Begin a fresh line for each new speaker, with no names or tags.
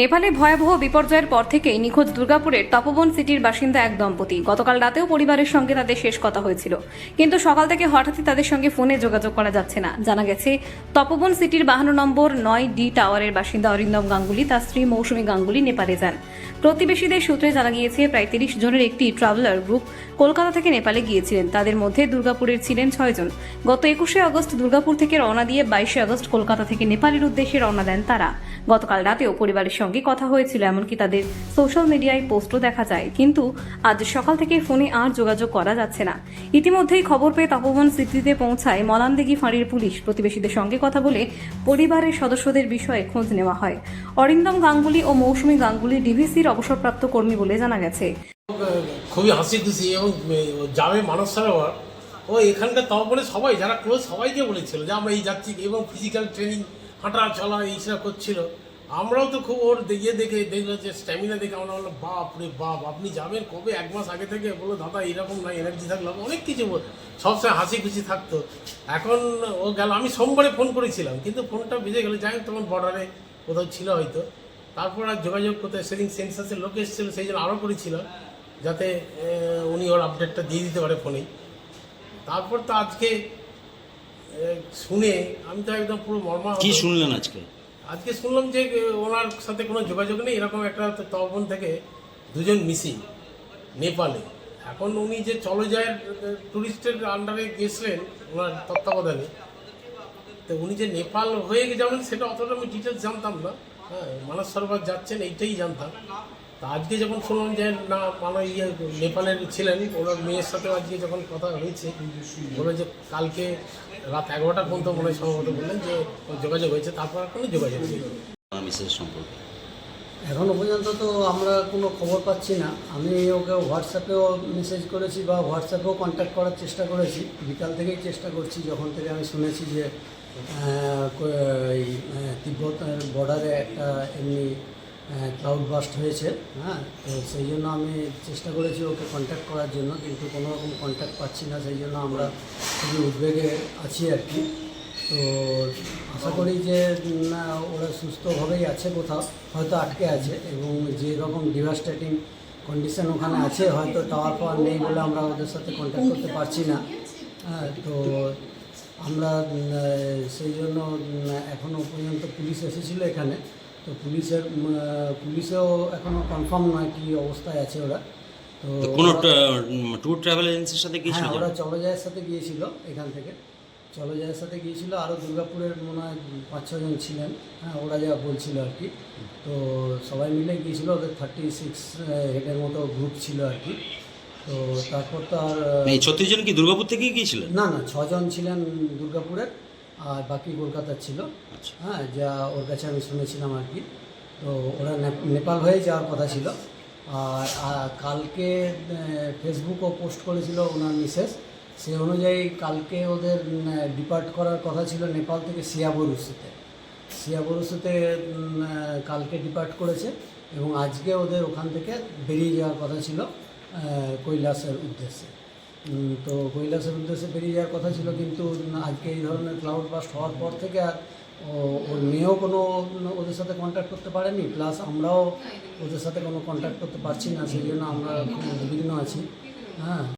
নেপালে ভয়াবহ বিপর্যয়ের পর থেকেই নিখোঁজ দুর্গাপুরের তপবন সিটির বাসিন্দা এক দম্পতি। গতকাল রাতেও পরিবারের সঙ্গে তাদের শেষ কথা হয়েছিল, কিন্তু সকাল থেকে হঠাৎই তাদের সঙ্গে ফোনে যোগাযোগ করা যাচ্ছে না। জানা গেছে, তপবন সিটির 52 নম্বর 9D টাওয়ারের বাসিন্দা অরিন্দম গাঙ্গুলি তার স্ত্রী মৌসুমী গাঙ্গুলি নেপালে যান। প্রতিবেশীদের সূত্রে জানা গিয়েছে, প্রায় 30 জনের একটি ট্রাভেলার গ্রুপ কলকাতা থেকে নেপালে গিয়েছিলেন। তাদের মধ্যে দুর্গাপুরের ছিলেন 6 জন। গত 21শে আগস্ট দুর্গাপুর থেকে রওনা দিয়ে 22শে আগস্ট কলকাতা থেকে নেপালের উদ্দেশ্যে রওনা দেন তারা। গতকাল রাতেও পরিবারের সঙ্গে কথা হয়েছিল, এমনকি তাদের সোশ্যাল মিডিয়ায় পোস্টও দেখা যায়, কিন্তু আজ সকাল থেকে ফোনে আর যোগাযোগ করা যাচ্ছে না। ইতিমধ্যেই খবর পেয়ে তপবন সিটিতে পৌঁছায় মলানদিঘি ফাঁড়ির পুলিশ। প্রতিবেশীদের সঙ্গে কথা বলে পরিবারের সদস্যদের বিষয়ে খোঁজ নেওয়া হয়। অরিন্দম গাঙ্গুলি ও মৌসুমী গাঙ্গুলি ডিভিসির অবসরপ্রাপ্ত কর্মী বলে জানা গেছে।
খুবই হাসি খুশি এবং যাবে মানস সরোবর ও এখানকার তপবনে সবাই যারা ক্লোজ সবাইকে বলেছিল যে আমরা এই যাচ্ছি, এবং ফিজিক্যাল ট্রেনিং হাঁটা চলা এইসব করছিল। আমরাও তো খুব ওর দেখলো যে স্ট্যামিনা দেখে আমরা বললাম বাপ রে বাপ, আপনি যাবেন কবে? 1 মাস আগে থেকে বলো দাদা এইরকম না, এনার্জি থাকলো অনেক কিছু সবসময় হাসি খুশি থাকতো। এখন ও গেল, আমি সোমবারে ফোন করেছিলাম কিন্তু ফোনটা বেজে গেলো, যাই হোক তখন বর্ডারে কোথাও ছিল হয়তো। তারপর আর যোগাযোগ করতে সেদিন সেন্সাসের লোক এসেছিলো, সেই জন্য আরও করেছিল যাতে উনি ওর আপডেটটা দিয়ে দিতে পারে ফোনেই। তারপর তো আজকে শুনে আমি তো একদম পুরো মর্মা।
কি শুনলেন আজকে?
আজকে শুনলাম যে ওনার সাথে কোনো যোগাযোগ নেই, এরকম একটা তপবন থেকে 2 জন মিসিং নেপালে। এখন উনি যে চলে যায় ট্যুরিস্টের আন্ডারে গেছিলেন ওনার তত্ত্বাবধানে, তো উনি যে নেপাল হয়ে যাবেন সেটা অতটা আমি ডিটেলস জানতাম না। হ্যাঁ, মানস সরোবর যাচ্ছেন এইটাই জানতাম। তা আজকে যখন শুনলাম যে না নেপালের ছিলেন, ওনার মেয়ের সাথে আজকে যখন কথা হয়েছে, বলে যে কালকে রাত 11টা পর্যন্ত মনে হয় সম্ভবত বললেন যে যোগাযোগ হয়েছে, তারপর আর কোনো যোগাযোগ নেই
মিসেস সম্পর্কে।
এখনও পর্যন্ত তো আমরা কোনো খবর পাচ্ছি না। আমি ওকে হোয়াটসঅ্যাপেও মেসেজ করেছি বা হোয়াটসঅ্যাপেও কন্ট্যাক্ট করার চেষ্টা করেছি, বিকাল থেকেই চেষ্টা করছি, যখন থেকে আমি শুনেছি যে তিব্বত বর্ডারে একটা এমনি ক্লাউড বাস্ট হয়েছে। হ্যাঁ, তো সেই জন্য আমি চেষ্টা করেছি ওকে কন্ট্যাক্ট করার জন্য, কিন্তু কোনো রকম কন্ট্যাক্ট পাচ্ছি না। সেই জন্য আমরা খুবই উদ্বেগে আছি আর কি। তো আশা করি যে না, ওরা সুস্থভাবেই আছে, কোথাও হয়তো আটকে আছে, এবং যে রকম ডিভাস্টেটিং কন্ডিশন ওখানে আছে, হয়তো টাওয়ার পাওয়ার নেই বলে আমরা ওদের সাথে কন্ট্যাক্ট করতে পারছি না। হ্যাঁ, তো আমরা সেই জন্য এখনও পর্যন্ত পুলিশ এসেছিলো এখানে, তো পুলিশেও এখনও কনফার্ম নয় কী অবস্থায় আছে ওরা। তো
কোনো ট্যুর ট্রাভেল এজেন্সির সাথে গিয়েছিল?
হ্যাঁ, ওরা চলজায়ের সাথে গিয়েছিল, এখান থেকে চলজায়ের সাথে গিয়েছিল। আরও দুর্গাপুরের মনে হয় 5-6 জন ছিলেন। হ্যাঁ, ওরা যা বলছিল আর কি। তো সবাই মিলে গিয়েছিল, ওদের 36 হেডের মতো গ্রুপ ছিল আর কি। তো তারপর তো আর
এই 36 জন কি দুর্গাপুর থেকেই গিয়েছিলেন?
না না, 6 জন ছিলেন দুর্গাপুরের, আর বাকি কলকাতার ছিল। হ্যাঁ, যা ওর কাছে আমি শুনেছিলাম আর কি। তো ওরা নেপাল হয়ে যাওয়ার কথা ছিল। আর কালকে ফেসবুকও পোস্ট করেছিল ওনার মিসেস, সে অনুযায়ী কালকে ওদের ডিপার্ট করার কথা ছিল নেপাল থেকে সিয়াবরুসুতে কালকে ডিপার্ট করেছে, এবং আজকে ওদের ওখান থেকে বেরিয়ে যাওয়ার কথা ছিল কৈলাসের উদ্দেশ্যে। তো কৈলাসের উদ্দেশ্যে বেরিয়ে যাওয়ার কথা ছিল, কিন্তু আজকে এই ধরনের ক্লাউড বাস্ট হওয়ার পর থেকে আর ওর মেয়েও কোনো ওদের সাথে কন্ট্যাক্ট করতে পারেনি, প্লাস আমরাও ওদের সাথে কোনো কন্ট্যাক্ট করতে পারছি না। সেই জন্য আমরা খুব উদ্বিগ্ন আছি। হ্যাঁ।